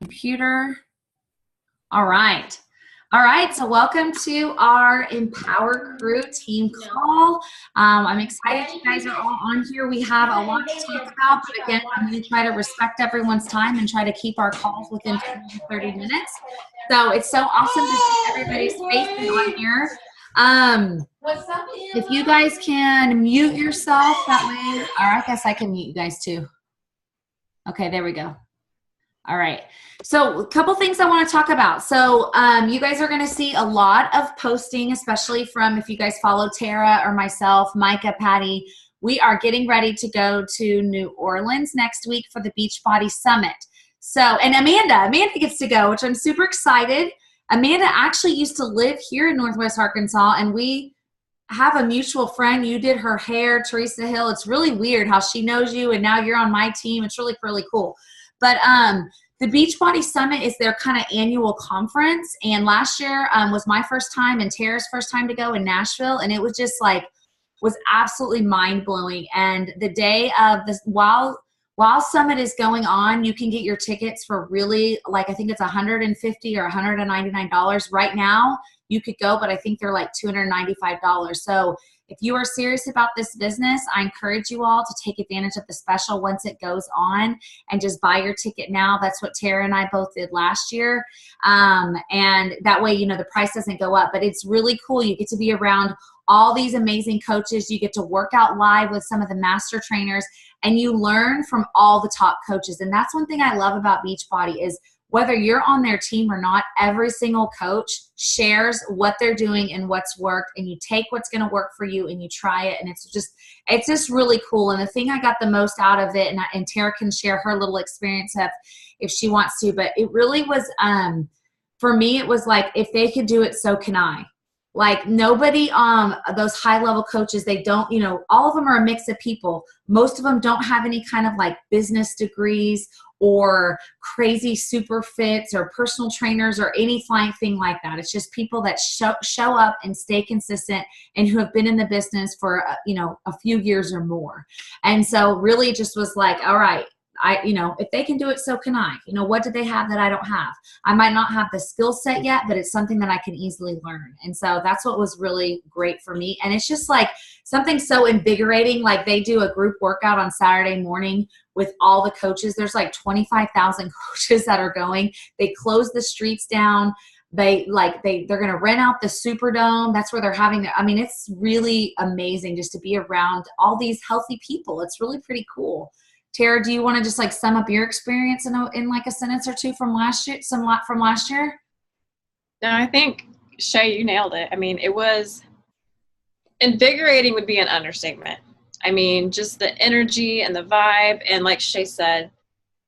Computer. All right. All right, so welcome to our Empower Crew team call. I'm excited you guys are all on here. We have a lot to talk about, but again, I'm going to try to respect everyone's time and try to keep our calls within 20 to 30 minutes. So it's so awesome to see everybody's faces on here. If you guys can mute yourself that way, or I guess I can mute you guys too. Okay, there we go. All right. So a couple things I want to talk about. So you guys are going to see a lot of posting, especially from if you guys follow Tara or myself, Micah, Patty. We are getting ready to go to New Orleans next week for the Beachbody Summit. So, and Amanda gets to go, which I'm super excited. Amanda actually used to live here in Northwest Arkansas, and we have a mutual friend. You did her hair, Teresa Hill. It's really weird how she knows you, and now you're on my team. It's really, really cool. But the Beachbody Summit is their kind of annual conference. And last year was my first time and Tara's first time to go in Nashville. And it was just like, was absolutely mind blowing. And the day of this, while Summit is going on, you can get your tickets for really, like, I think it's $150 or $199 right now. You could go, but I think they're like $295. So if you are serious about this business, I encourage you all to take advantage of the special once it goes on and just buy your ticket now. That's what Tara and I both did last year. And that way, you know, the price doesn't go up, but it's really cool. You get to be around all these amazing coaches. You get to work out live with some of the master trainers, and you learn from all the top coaches. And that's one thing I love about Beachbody is whether you're on their team or not, every single coach shares what they're doing and what's worked, and you take what's going to work for you and you try it. And it's just really cool. And the thing I got the most out of it, and Tara can share her little experience if she wants to, but it really was, for me, it was like, if they could do it, so can I. Like nobody, those high level coaches, they don't, you know, all of them are a mix of people. Most of them don't have any kind of like business degrees or crazy super fits or personal trainers or any flying thing like that. It's just people that show up and stay consistent and who have been in the business for, you know, a few years or more. And so really it just was like, all right, you know, if they can do it, so can I. You know, what do they have that I don't have? I might not have the skill set yet, but it's something that I can easily learn. And so that's what was really great for me. And it's just like something so invigorating. Like they do a group workout on Saturday morning with all the coaches. There's like 25,000 coaches that are going. They close the streets down. They're going to rent out the Superdome. That's where they're having I mean, it's really amazing just to be around all these healthy people. It's really pretty cool. Tara, do you want to just like sum up your experience in like a sentence or two from last year? From last year? No, I think Shay, you nailed it. I mean, it was invigorating would be an understatement. I mean, just the energy and the vibe, and like Shay said,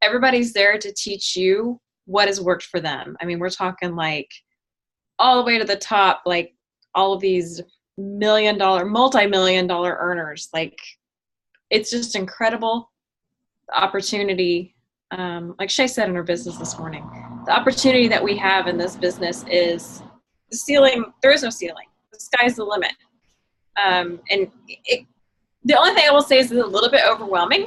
everybody's there to teach you what has worked for them. I mean, we're talking like all the way to the top, like all of these multi-million-dollar earners. Like, it's just incredible. The opportunity, like Shay said in her business this morning, the opportunity that we have in this business is the ceiling. There is no ceiling. The sky's the limit. And the only thing I will say is it's a little bit overwhelming,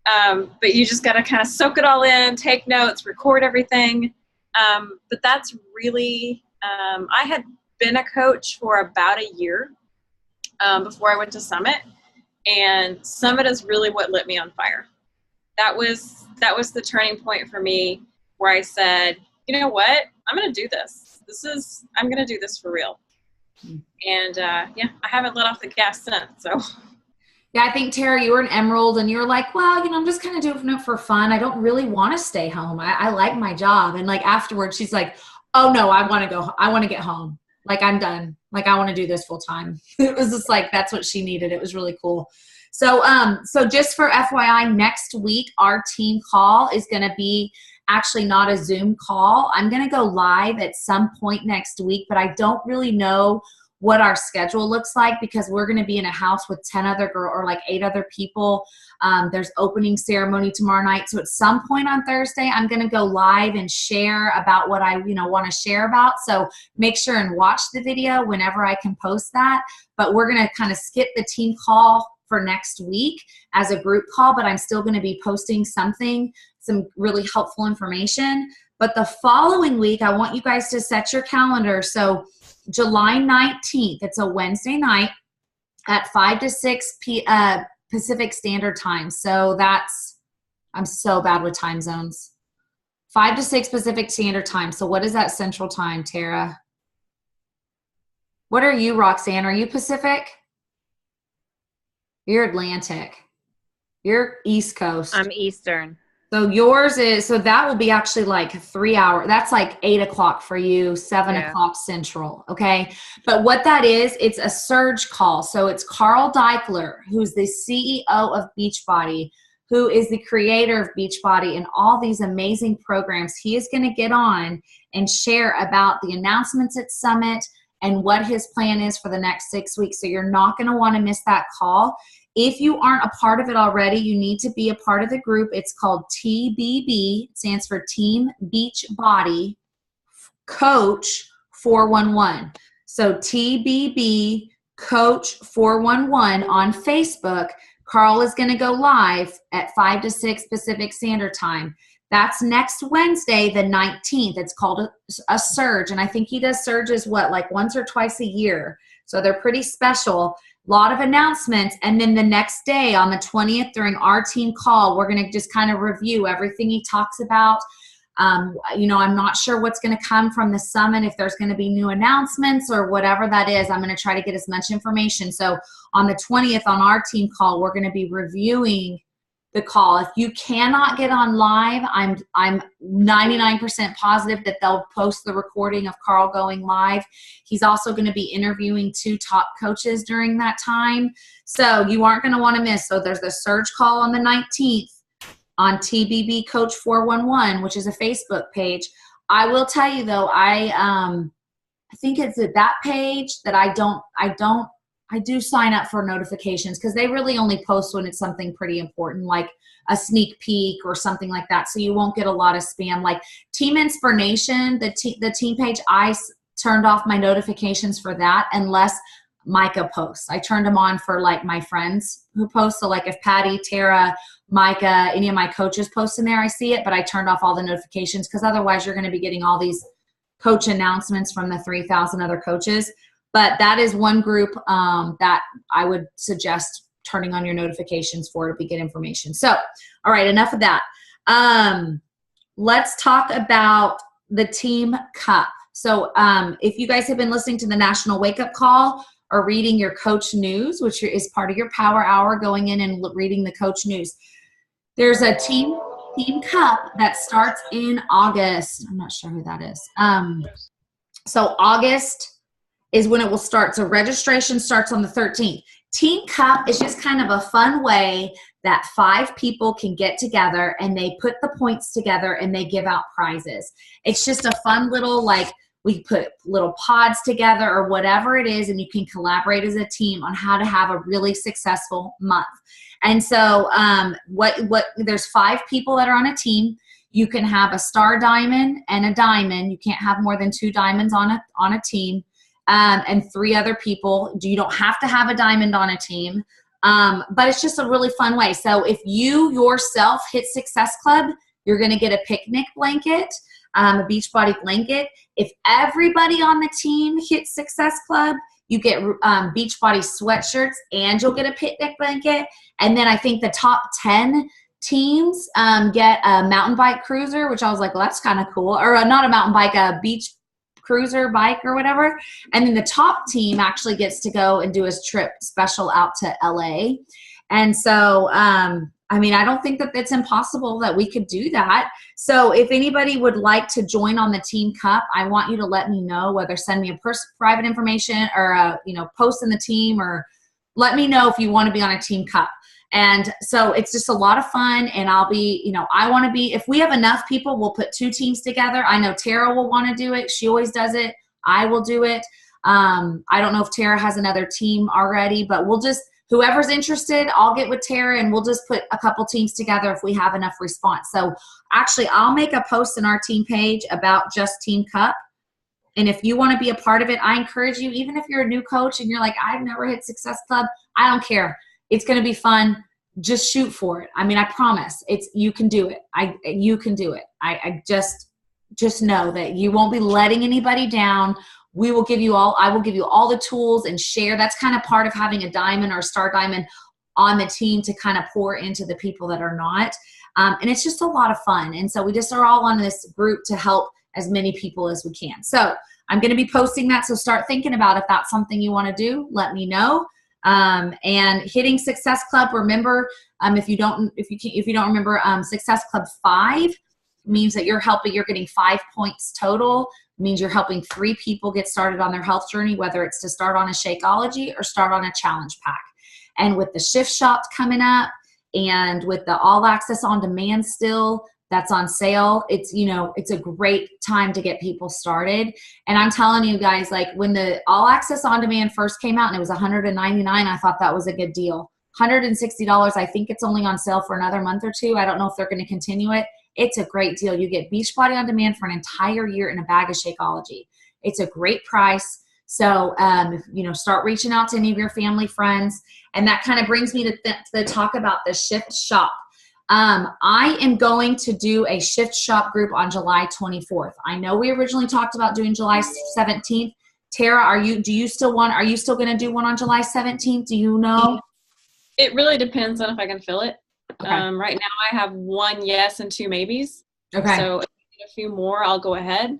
but you just got to kind of soak it all in, take notes, record everything. But that's really, I had been a coach for about a year before I went to Summit, and Summit is really what lit me on fire. That was the turning point for me where I said, you know what, I'm going to do this. I'm going to do this for real. And I haven't let off the gas since. So yeah, I think Tara, you were an Emerald and you were like, well, you know, I'm just kind of doing it for fun. I don't really want to stay home. I like my job. And like afterwards she's like, oh no, I want to go. I want to get home. Like I'm done. Like I want to do this full time. It was just like, that's what she needed. It was really cool. So just for FYI, next week, our team call is going to be actually not a Zoom call. I'm going to go live at some point next week, but I don't really know what our schedule looks like because we're going to be in a house with 10 other or like 8 other people. There's opening ceremony tomorrow night. So at some point on Thursday, I'm going to go live and share about what I, want to share about. So make sure and watch the video whenever I can post that. But we're going to kind of skip the team call for next week as a group call, but I'm still going to be posting some really helpful information. But the following week, I want you guys to set your calendar. So July 19th, it's a Wednesday night at 5 to 6 Pacific Standard Time. So that's, I'm so bad with time zones. 5 to 6 Pacific Standard Time. So what is that Central Time, Tara? What are you, Roxanne? Are you Pacific? You're Atlantic. You're East Coast. I'm Eastern. So yours is, so that will be actually like 3 hours. That's like 8 o'clock for you, 7 o'clock Central. Okay. But what that is, it's a surge call. So it's Carl Deichler, who's the CEO of Beachbody, who is the creator of Beachbody and all these amazing programs. He is going to get on and share about the announcements at Summit and what his plan is for the next 6 weeks. So you're not going to want to miss that call. If you aren't a part of it already, you need to be a part of the group. It's called TBB. It stands for Team Beachbody Coach 411. So TBB Coach 411 on Facebook. Carl is going to go live at 5 to 6 Pacific Standard Time. That's next Wednesday, the 19th. It's called a surge. And I think he does surges, like once or twice a year. So they're pretty special. A lot of announcements. And then the next day on the 20th during our team call, we're going to just kind of review everything he talks about. I'm not sure what's going to come from the summit, if there's going to be new announcements or whatever that is. I'm going to try to get as much information. So on the 20th on our team call, we're going to be reviewing the call. If you cannot get on live, I'm 99% positive that they'll post the recording of Carl going live. He's also going to be interviewing 2 top coaches during that time. So you aren't going to want to miss. So there's the surge call on the 19th on TBB Coach 411, which is a Facebook page. I will tell you though, I think it's at that page that I do sign up for notifications because they really only post when it's something pretty important, like a sneak peek or something like that. So you won't get a lot of spam. Like Team Inspiration, the team page, I turned off my notifications for that unless Micah posts. I turned them on for like my friends who post. So like if Patty, Tara, Micah, any of my coaches post in there, I see it, but I turned off all the notifications because otherwise you're going to be getting all these coach announcements from the 3,000 other coaches. But that is one group that I would suggest turning on your notifications for to get information. So, all right, enough of that. Let's talk about the Team Cup. So if you guys have been listening to the National Wake Up Call or reading your coach news, which is part of your power hour, going in and reading the coach news, there's a Team Cup that starts in August. I'm not sure who that is. So August is when it will start. So registration starts on the 13th. Team Cup is just kind of a fun way that 5 people can get together and they put the points together and they give out prizes. It's just a fun little, like, we put little pods together or whatever it is, and you can collaborate as a team on how to have a really successful month. And so there's 5 people that are on a team. You can have a star diamond and a diamond. You can't have more than 2 diamonds on a team. And 3 other people. You don't have to have a diamond on a team, but it's just a really fun way. So if you yourself hit Success Club, you're going to get a picnic blanket, a Beachbody blanket. If everybody on the team hits Success Club, you get Beachbody sweatshirts and you'll get a picnic blanket. And then I think the top 10 teams get a mountain bike cruiser, which I was like, well, that's kind of cool. Or not a mountain bike, a beach cruiser bike or whatever. And then the top team actually gets to go and do a trip special out to LA. And so, I don't think that it's impossible that we could do that. So if anybody would like to join on the Team Cup, I want you to let me know, whether send me a private information or, post in the team, or let me know if you want to be on a Team Cup. And so it's just a lot of fun, and I'll be, I want to be, if we have enough people, we'll put 2 teams together. I know Tara will want to do it. She always does it. I will do it. I don't know if Tara has another team already, but we'll just, whoever's interested, I'll get with Tara and we'll just put a couple teams together if we have enough response. So actually I'll make a post in our team page about just Team Cup. And if you want to be a part of it, I encourage you, even if you're a new coach and you're like, I've never hit Success Club, I don't care. It's going to be fun. Just shoot for it. I promise you can do it. You can do it. I just just know that you won't be letting anybody down. I will give you all the tools and share. That's kind of part of having a diamond or a star diamond on the team, to kind of pour into the people that are not. And it's just a lot of fun. And so we just are all on this group to help as many people as we can. So I'm going to be posting that. So start thinking about if that's something you want to do, let me know. And hitting Success Club, remember, if you don't remember, Success Club 5 means that you're getting 5 points total. It means you're helping 3 people get started on their health journey, whether it's to start on a Shakeology or start on a challenge pack. And with the Shift Shop coming up, and with the All Access on Demand still that's on sale, it's a great time to get people started. And I'm telling you guys, like, when the All Access on Demand first came out and it was $199, I thought that was a good deal. $160, I think it's only on sale for another month or 2. I don't know if they're going to continue it. It's a great deal. You get Beachbody on Demand for an entire year and a bag of Shakeology. It's a great price. So, start reaching out to any of your family, friends. And that kind of brings me to talk about the Shift Shop. I am going to do a Shift Shop group on July 24th. I know we originally talked about doing July 17th. Tara, are you still going to do one on July 17th? Do you know? It really depends on if I can fill it. Okay. Right now I have 1 yes and 2 maybes. Okay. So if I need a few more, I'll go ahead.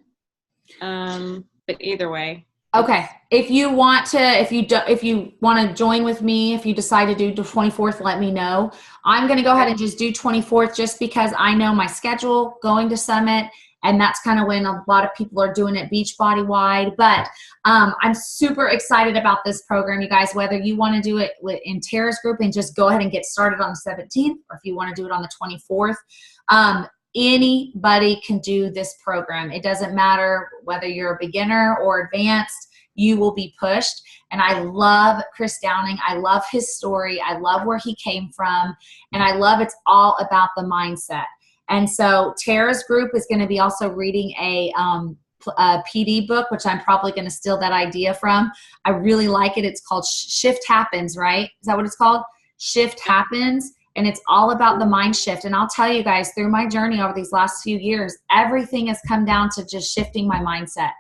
But either way. Okay. If you want to join with me, if you decide to do the 24th, let me know. I'm going to go ahead and just do 24th, just because I know my schedule going to Summit, and that's kind of when a lot of people are doing it Beachbody wide. But I'm super excited about this program, you guys, whether you want to do it in Tara's group and just go ahead and get started on the 17th, or if you want to do it on the 24th. Anybody can do this program. It doesn't matter whether you're a beginner or advanced, you will be pushed. And I love Chris Downing. I love his story. I love where he came from. And I love it's all about the mindset. And so Tara's group is going to be also reading a PD book, which I'm probably going to steal that idea from. I really like it. It's called Shift Happens, right? Is that what it's called? Shift Happens. And it's all about the mind shift. And I'll tell you guys, through my journey over these last few years, everything has come down to just shifting my mindset.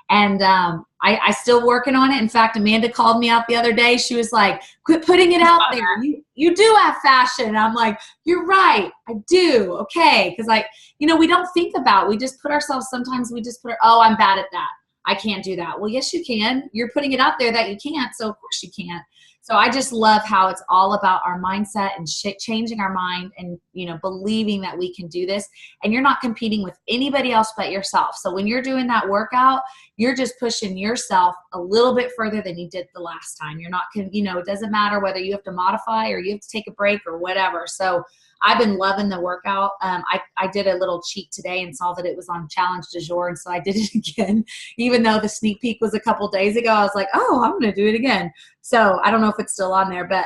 And I still working on it. In fact, Amanda called me out the other day. She was like, quit putting it out there. You do have fashion. And I'm like, you're right. I do. Okay. Because we don't think about, we just put ourselves, sometimes we just oh, I'm bad at that. I can't do that. Well, yes, you can. You're putting it out there that you can't. So of course you can't. So I just love how it's all about our mindset and changing our mind and, believing that we can do this. And you're not competing with anybody else but yourself. So when you're doing that workout, you're just pushing yourself a little bit further than you did the last time. You're not, it doesn't matter whether you have to modify or you have to take a break or whatever. So I've been loving the workout. I did a little cheat today and saw that it was on Challenge du Jour, and so I did it again. Even though the sneak peek was a couple days ago, I was like, oh, I'm going to do it again. So I don't know if it's still on there. But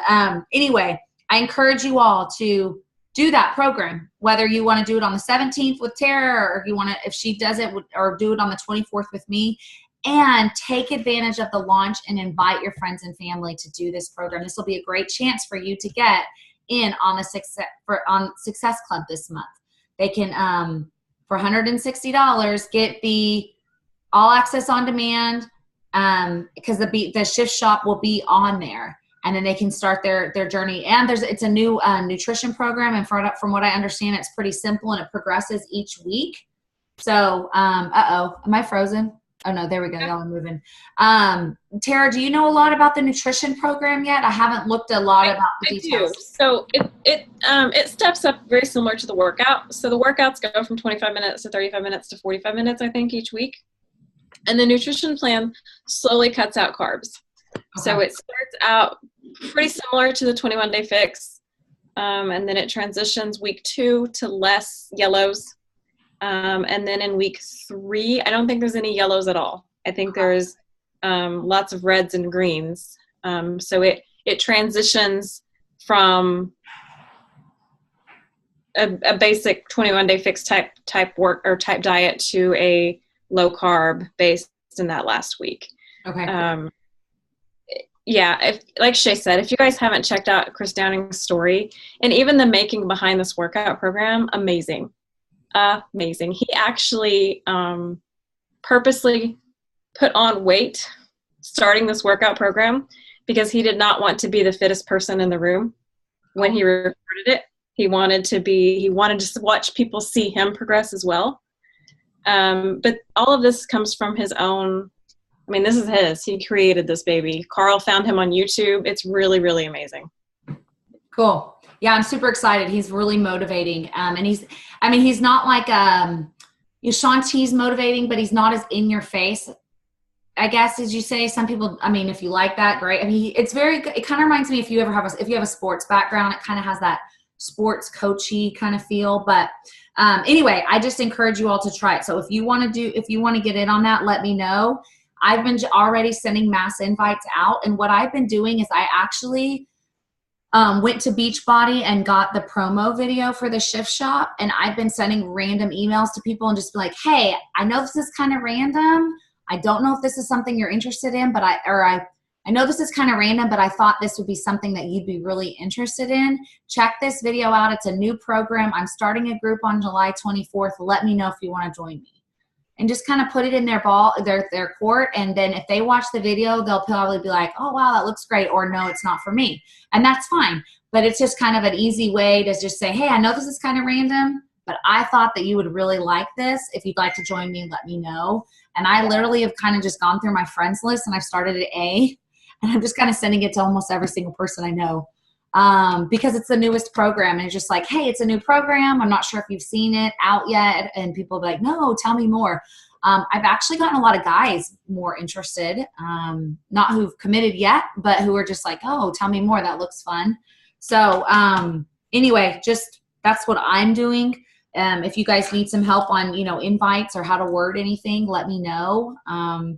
anyway, I encourage you all to do that program, whether you want to do it on the 17th with Tara, or if she does it, or do it on the 24th with me. And take advantage of the launch and invite your friends and family to do this program. This will be a great chance for you to get in on the Success Club this month. They can, for $160, get the All Access on Demand, because the Shift Shop will be on there, and then they can start their journey. And it's a new nutrition program, and from what I understand, it's pretty simple and it progresses each week. So, am I frozen? Oh no, there we go. Y'all are moving. Tara, do you know a lot about the nutrition program yet? I haven't looked a lot about the details. I do. So it steps up very similar to the workout. So the workouts go from 25 minutes to 35 minutes to 45 minutes, I think, each week. And the nutrition plan slowly cuts out carbs. Okay. So it starts out pretty similar to the 21-day fix. And then it transitions week 2 to less yellows. And then in week 3, I don't think there's any yellows at all. I think there's lots of reds and greens. So it transitions from a basic 21-day fix type work or type diet to a low carb based in that last week. Okay. Yeah, like Shay said, if you guys haven't checked out Chris Downing's story and even the making behind this workout program, amazing. amazing. He actually purposely put on weight starting this workout program because he did not want to be the fittest person in the room when he recorded it. He wanted to watch people see him progress as well. But all of this comes from his own, I mean, this is his. He created this baby. Carl found him on YouTube. It's really, really amazing. Cool. Yeah, I'm super excited. He's really motivating. And he's not like, Shaun T's motivating, but he's not as in your face, I guess, as you say. Some people, I mean, if you like that, great. I mean, it kind of reminds me, if you have a sports background, it kind of has that sports coachy kind of feel. But anyway, I just encourage you all to try it. So if you want to get in on that, let me know. I've been already sending mass invites out. And what I've been doing is I actually went to Beachbody and got the promo video for the Shift Shop. And I've been sending random emails to people and just be like, hey, I know this is kind of random. I don't know if this is something you're interested in, but I know this is kind of random, but I thought this would be something that you'd be really interested in. Check this video out. It's a new program. I'm starting a group on July 24th. Let me know if you want to join me. And just kind of put it in their court. And then if they watch the video, they'll probably be like, oh, wow, that looks great. Or no, it's not for me. And that's fine. But it's just kind of an easy way to just say, hey, I know this is kind of random, but I thought that you would really like this. If you'd like to join me, let me know. And I literally have kind of just gone through my friends list, and I've started at A, and I'm just kind of sending it to almost every single person I know. Because it's the newest program, and it's just like, hey, it's a new program. I'm not sure if you've seen it out yet. And people will be like, no, tell me more. I've actually gotten a lot of guys more interested, not who've committed yet, but who are just like, oh, tell me more. That looks fun. So anyway, just that's what I'm doing. If you guys need some help on, invites or how to word anything, let me know.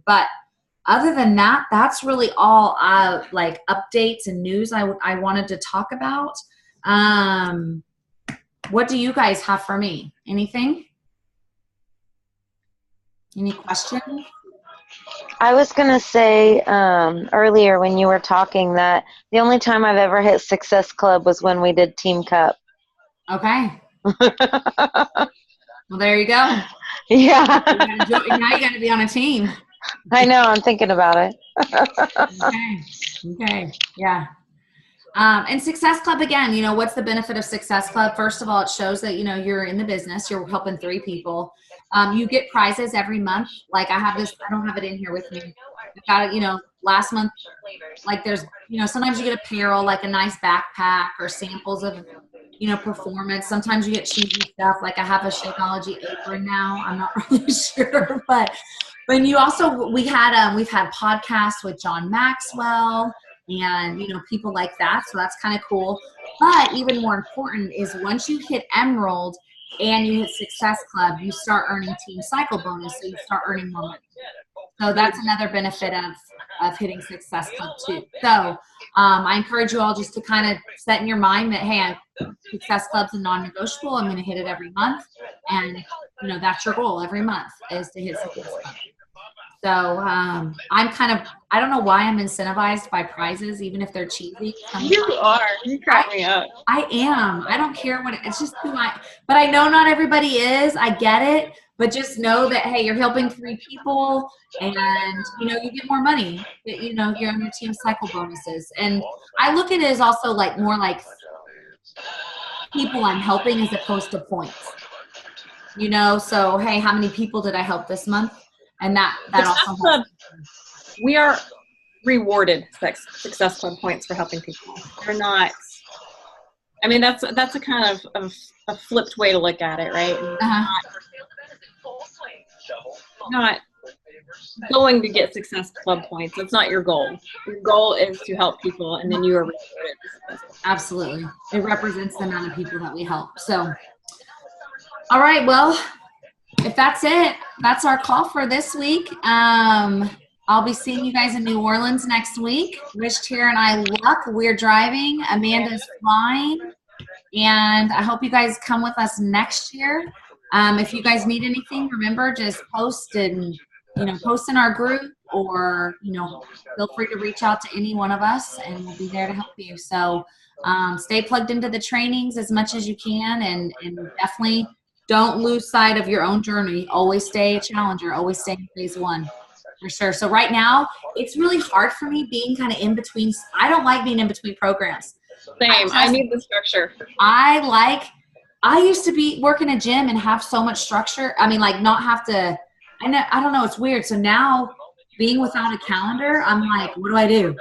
But other than that, that's really all like updates and news I wanted to talk about. What do you guys have for me? Anything? Any questions? I was going to say earlier when you were talking that the only time I've ever hit Success Club was when we did Team Cup. Okay. Well, there you go. Yeah. Now you got to be on a team. I know. I'm thinking about it. Okay. Yeah. And Success Club, again, what's the benefit of Success Club? First of all, it shows that, you're in the business, you're helping 3 people. You get prizes every month. Like I don't have it in here with me. I've got it, last month, like there's, sometimes you get apparel, like a nice backpack or samples of, performance. Sometimes you get cheesy stuff. Like I have a Shakeology apron now. I'm not really sure, but when you also, we've had podcasts with John Maxwell and, people like that. So that's kind of cool. But even more important is once you hit Emerald and you hit Success Club, you start earning Team Cycle bonus. So you start earning more money. So that's another benefit of hitting Success Club too. So I encourage you all just to kind of set in your mind that, hey, Success Club's a non-negotiable. I'm going to hit it every month. And, that's your goal every month is to hit Success Club. So I'm I don't know why I'm incentivized by prizes, even if they're cheesy. You are. You crack me up. I am. I don't care it's just but I know not everybody is. I get it. But just know that, hey, you're helping 3 people and, you get more money. You're on your Team Cycle bonuses. And I look at it as also like more like people I'm helping as opposed to points. So, hey, how many people did I help this month? And that also helps. We are rewarded Success Club points for helping people. They're not. I mean, that's a kind of a flipped way to look at it, right? Not going to get Success Club points. That's not your goal. Your goal is to help people, and then you are rewarded. Absolutely. It represents the amount of people that we help. So, all right. Well, if that's it, that's our call for this week. I'll be seeing you guys in New Orleans next week. Wish Tara and I luck. We're driving. Amanda's flying. And I hope you guys come with us next year. If you guys need anything, remember, just post in our group or, feel free to reach out to any one of us and we'll be there to help you. So stay plugged into the trainings as much as you can and definitely don't lose sight of your own journey. Always stay a challenger. Always stay in phase one. For sure. So right now, it's really hard for me being kind of in between. I don't like being in between programs. Same. I need the structure. I used to be work in a gym and have so much structure. I mean, like not have to, I don't know. It's weird. So now being without a calendar, I'm like, what do I do?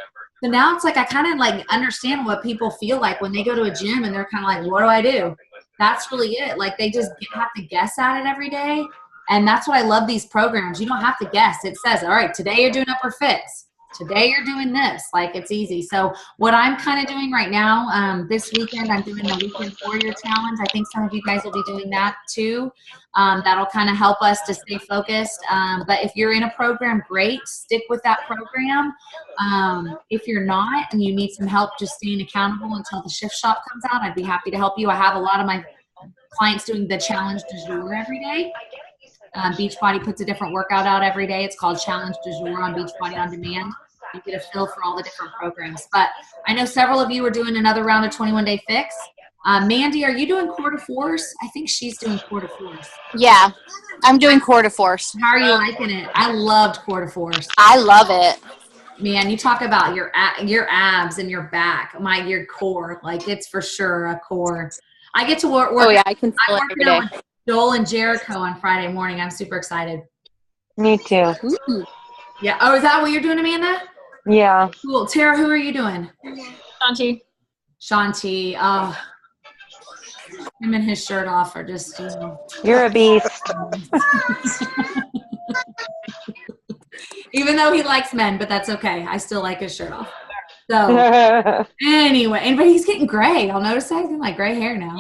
So now it's like, I kind of like understand what people feel like when they go to a gym and they're kind of like, what do I do? That's really it. Like they just have to guess at it every day. And that's what I love these programs. You don't have to guess. It says, all right, today you're doing upper fits. Today you're doing this. Like it's easy. So what I'm kind of doing right now, this weekend, I'm doing the Weekend Warrior Challenge. I think some of you guys will be doing that too. That'll kind of help us to stay focused. But if you're in a program, great. Stick with that program. If you're not and you need some help just staying accountable until the shift shop comes out, I'd be happy to help you. I have a lot of my clients doing the Challenge du Jour every day. Beachbody puts a different workout out every day. It's called Challenge du Jour on Beachbody On Demand. You get a feel for all the different programs. But I know several of you are doing another round of 21-Day Fix. Mandy, are you doing Core de Force? I think she's doing Core de Force. Yeah, I'm doing Core de Force. How are you liking it? I loved Core de Force. I love it. Man, you talk about your abs and your back, your core. Like it's for sure a core. I get to work. Oh yeah, I can feel it every day. With Joel and Jericho on Friday morning. I'm super excited. Me too. Ooh. Yeah. Oh, is that what you're doing, Amanda? Yeah. Cool. Tara, who are you doing? Shanti. Shanti. Oh, him and his shirt off are just, You're a beast. Even though he likes men, but that's okay. I still like his shirt off. So anyway, but he's getting gray. I'll notice that he's getting like gray hair now.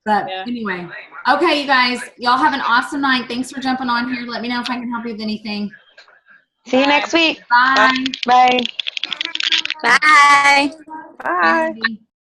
But anyway, okay, you guys, y'all have an awesome night. Thanks for jumping on here. Let me know if I can help you with anything. See you next week. Bye. Bye. Bye. Bye. Bye.